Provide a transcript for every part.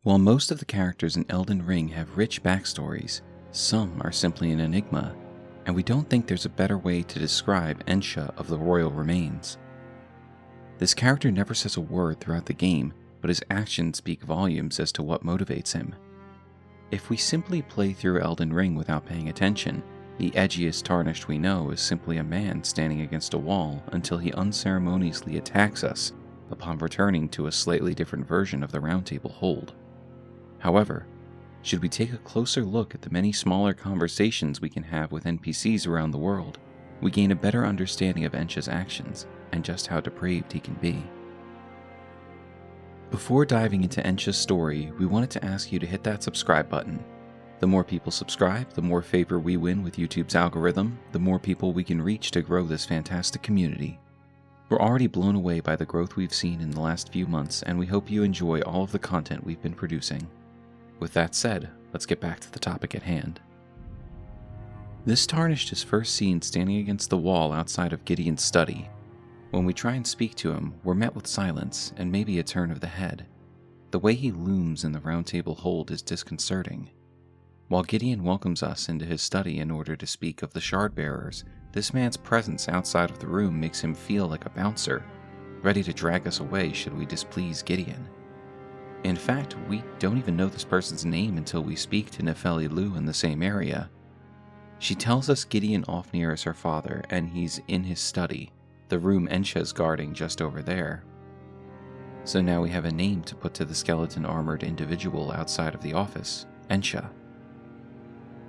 While most of the characters in Elden Ring have rich backstories, some are simply an enigma, and we don't think there's a better way to describe Ensha of the Royal Remains. This character never says a word throughout the game, but his actions speak volumes as to what motivates him. If we simply play through Elden Ring without paying attention, the edgiest tarnished we know is simply a man standing against a wall until he unceremoniously attacks us upon returning to a slightly different version of the Roundtable Hold. However, should we take a closer look at the many smaller conversations we can have with NPCs around the world, we gain a better understanding of Ensha's actions and just how depraved he can be. Before diving into Ensha's story, we wanted to ask you to hit that subscribe button. The more people subscribe, the more favor we win with YouTube's algorithm, the more people we can reach to grow this fantastic community. We're already blown away by the growth we've seen in the last few months, and we hope you enjoy all of the content we've been producing. With that said, let's get back to the topic at hand. This Tarnished is first seen standing against the wall outside of Gideon's study. When we try and speak to him, we're met with silence and maybe a turn of the head. The way he looms in the Roundtable Hold is disconcerting. While Gideon welcomes us into his study in order to speak of the Shardbearers, this man's presence outside of the room makes him feel like a bouncer, ready to drag us away should we displease Gideon. In fact, we don't even know this person's name until we speak to Nefeli Lu in the same area. She tells us Gideon Ofnir is her father and he's in his study, the room Ensha's guarding just over there. So now we have a name to put to the skeleton-armored individual outside of the office, Ensha.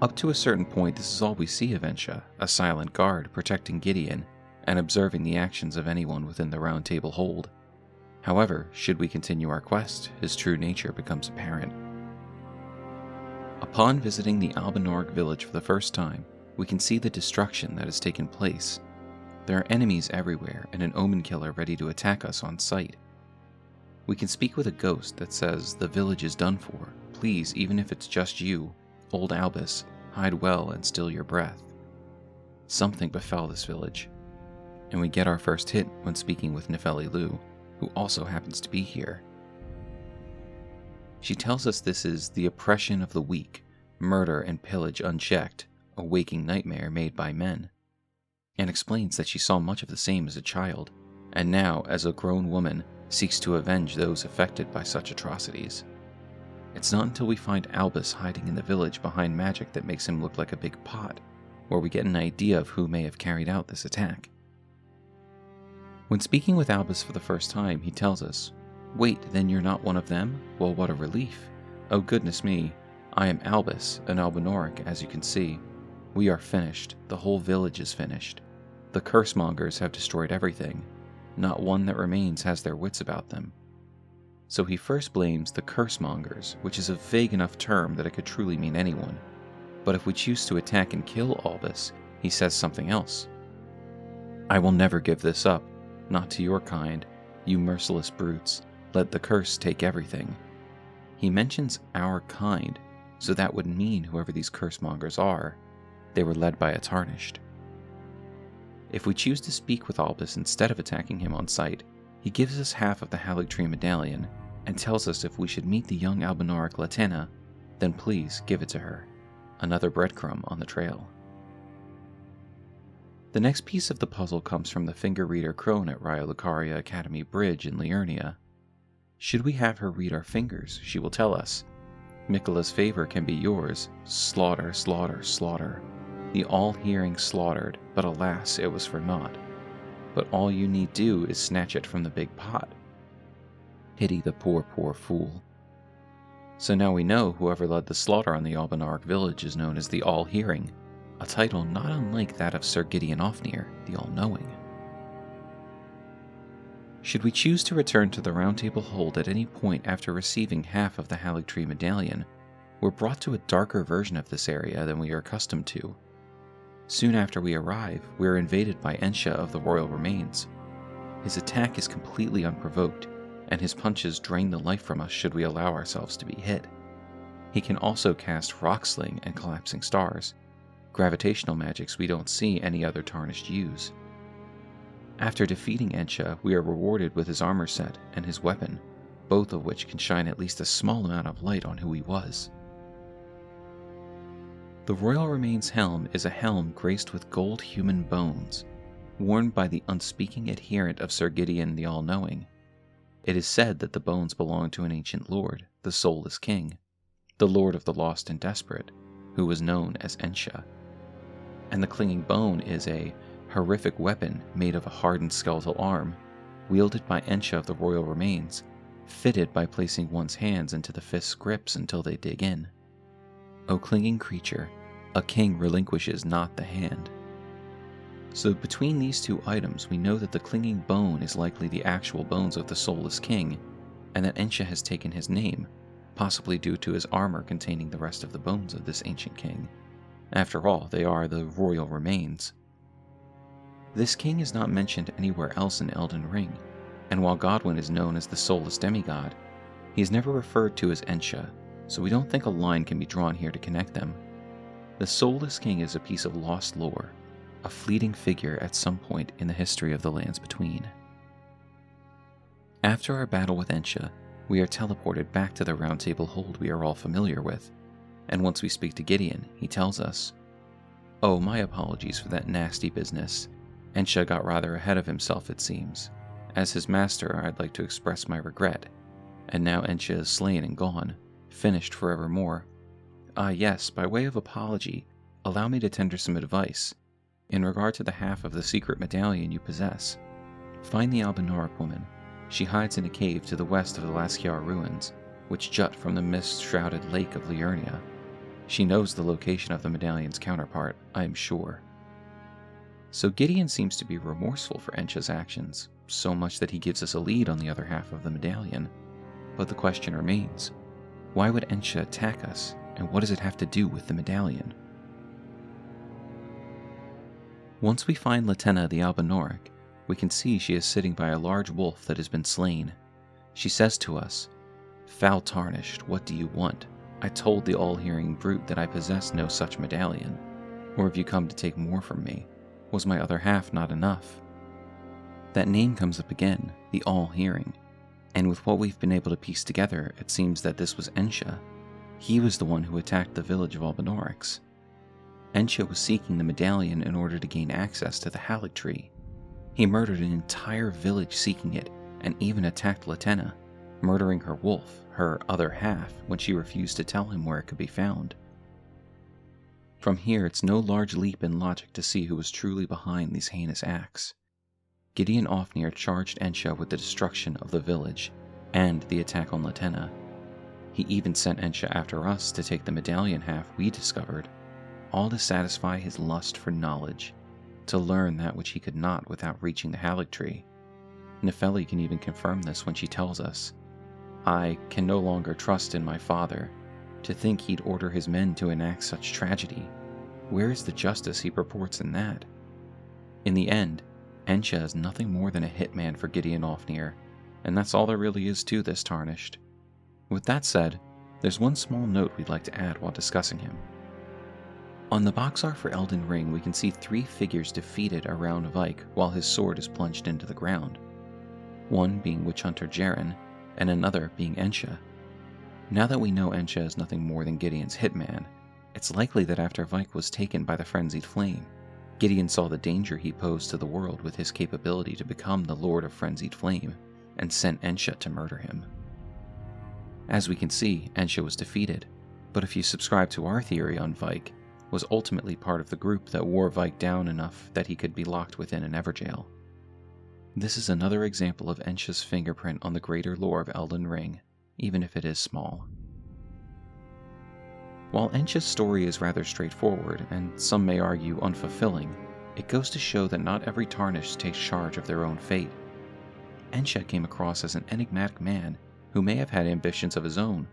Up to a certain point, this is all we see of Ensha, a silent guard protecting Gideon and observing the actions of anyone within the Roundtable Hold. However, should we continue our quest, his true nature becomes apparent. Upon visiting the Albinorg village for the first time, we can see the destruction that has taken place. There are enemies everywhere and an omen killer ready to attack us on sight. We can speak with a ghost that says the village is done for. Please, even if it's just you, old Albus, hide well and still your breath. Something befell this village, and we get our first hit when speaking with Nefeli Lu, who also happens to be here. She tells us this is the oppression of the weak, murder and pillage unchecked, a waking nightmare made by men, and explains that she saw much of the same as a child, and now, as a grown woman, seeks to avenge those affected by such atrocities. It's not until we find Albus hiding in the village behind magic that makes him look like a big pot, where we get an idea of who may have carried out this attack. When speaking with Albus for the first time, he tells us, "Wait, then you're not one of them? Well, what a relief. Oh goodness me, I am Albus, an Albinoric, as you can see. We are finished. The whole village is finished. The cursemongers have destroyed everything. Not one that remains has their wits about them." So he first blames the cursemongers, which is a vague enough term that it could truly mean anyone. But if we choose to attack and kill Albus, he says something else. "I will never give this up, not to your kind, you merciless brutes. Let the curse take everything." He mentions our kind, so that would mean whoever these cursemongers are, they were led by a Tarnished. If we choose to speak with Albus instead of attacking him on sight, he gives us half of the Haligtree medallion and tells us if we should meet the young Albinoric Latena, then please give it to her. Another breadcrumb on the trail. The next piece of the puzzle comes from the finger reader Crone at Raya Lucaria Academy Bridge in Liurnia. Should we have her read our fingers, she will tell us, "Miquella's favor can be yours. Slaughter, slaughter, slaughter. The all-hearing slaughtered, but alas, it was for naught. But all you need do is snatch it from the big pot. Pity the poor, poor fool." So now we know whoever led the slaughter on the Albinoric village is known as the All-Hearing, a title not unlike that of Sir Gideon Ofnir, the All-Knowing. Should we choose to return to the Roundtable Hold at any point after receiving half of the Haligtree medallion, we're brought to a darker version of this area than we are accustomed to. Soon after we arrive, we are invaded by Ensha of the Royal Remains. His attack is completely unprovoked, and his punches drain the life from us should we allow ourselves to be hit. He can also cast Rock Sling and Collapsing Stars, gravitational magics we don't see any other Tarnished use. After defeating Ensha, we are rewarded with his armor set and his weapon, both of which can shine at least a small amount of light on who he was. The Royal Remains helm is a helm graced with gold human bones, worn by the unspeaking adherent of Sir Gideon the All-Knowing. It is said that the bones belong to an ancient lord, the Soulless King, the Lord of the Lost and Desperate, who was known as Ensha. And the clinging bone is a horrific weapon made of a hardened skeletal arm, wielded by Ensha of the Royal Remains, fitted by placing one's hands into the fist's grips until they dig in. O clinging creature, a king relinquishes not the hand. So between these two items, we know that the clinging bone is likely the actual bones of the Soulless King, and that Ensha has taken his name, possibly due to his armor containing the rest of the bones of this ancient king. After all, they are the Royal Remains. This king is not mentioned anywhere else in Elden Ring, and while Godwyn is known as the Soulless Demigod, he is never referred to as Ensha, so we don't think a line can be drawn here to connect them. The Soulless King is a piece of lost lore, a fleeting figure at some point in the history of the Lands Between. After our battle with Ensha, we are teleported back to the Roundtable Hold we are all familiar with, and once we speak to Gideon, he tells us, "Oh, my apologies for that nasty business. Ensha got rather ahead of himself, it seems. As his master, I'd like to express my regret. And now Ensha is slain and gone, finished forevermore. Ah yes, by way of apology, allow me to tender some advice. In regard to the half of the secret medallion you possess, find the Albinoric woman. She hides in a cave to the west of the Lasciar ruins, which jut from the mist-shrouded lake of Liurnia. She knows the location of the medallion's counterpart, I am sure." So Gideon seems to be remorseful for Ensha's actions, so much that he gives us a lead on the other half of the medallion. But the question remains, why would Ensha attack us, and what does it have to do with the medallion? Once we find Latenna the Albinoric, we can see she is sitting by a large wolf that has been slain. She says to us, "Foul Tarnished, what do you want? I told the all-hearing brute that I possess no such medallion. Or have you come to take more from me? Was my other half not enough?" That name comes up again, the all-hearing, and with what we've been able to piece together, it seems that this was Ensha. He was the one who attacked the village of Albinorics. Ensha was seeking the medallion in order to gain access to the Halleck tree. He murdered an entire village seeking it, and even attacked Latenna, murdering her wolf, her other half, when she refused to tell him where it could be found. From here, it's no large leap in logic to see who was truly behind these heinous acts. Gideon Ofnir charged Ensha with the destruction of the village, and the attack on Latenna. He even sent Ensha after us to take the medallion half we discovered, all to satisfy his lust for knowledge, to learn that which he could not without reaching the Halleck tree. Nefeli can even confirm this when she tells us, "I can no longer trust in my father. To think he'd order his men to enact such tragedy. Where is the justice he purports in that?" In the end, Ensha is nothing more than a hitman for Gideon Ofnir, and that's all there really is to this Tarnished. With that said, there's one small note we'd like to add while discussing him. On the box art for Elden Ring, we can see 3 figures defeated around Vike while his sword is plunged into the ground. One being Witch Hunter Jaren, and another being Ensha. Now that we know Ensha is nothing more than Gideon's hitman, it's likely that after Vike was taken by the Frenzied Flame, Gideon saw the danger he posed to the world with his capability to become the Lord of Frenzied Flame, and sent Ensha to murder him. As we can see, Ensha was defeated, but if you subscribe to our theory on Vike, was ultimately part of the group that wore Vike down enough that he could be locked within an Everjail. This is another example of Ensha's fingerprint on the greater lore of Elden Ring, even if it is small. While Ensha's story is rather straightforward, and some may argue unfulfilling, it goes to show that not every Tarnished takes charge of their own fate. Ensha came across as an enigmatic man who may have had ambitions of his own,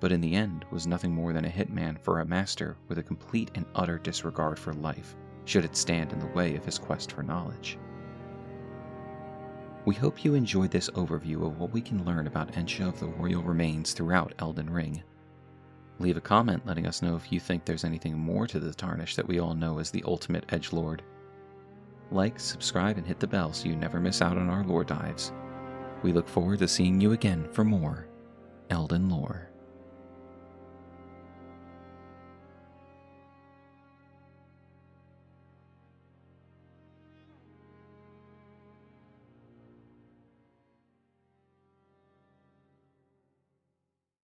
but in the end was nothing more than a hitman for a master with a complete and utter disregard for life, should it stand in the way of his quest for knowledge. We hope you enjoyed this overview of what we can learn about Ensha of the Royal Remains throughout Elden Ring. Leave a comment letting us know if you think there's anything more to the Tarnished that we all know as the ultimate edgelord. Like, subscribe, and hit the bell so you never miss out on our lore dives. We look forward to seeing you again for more Elden lore.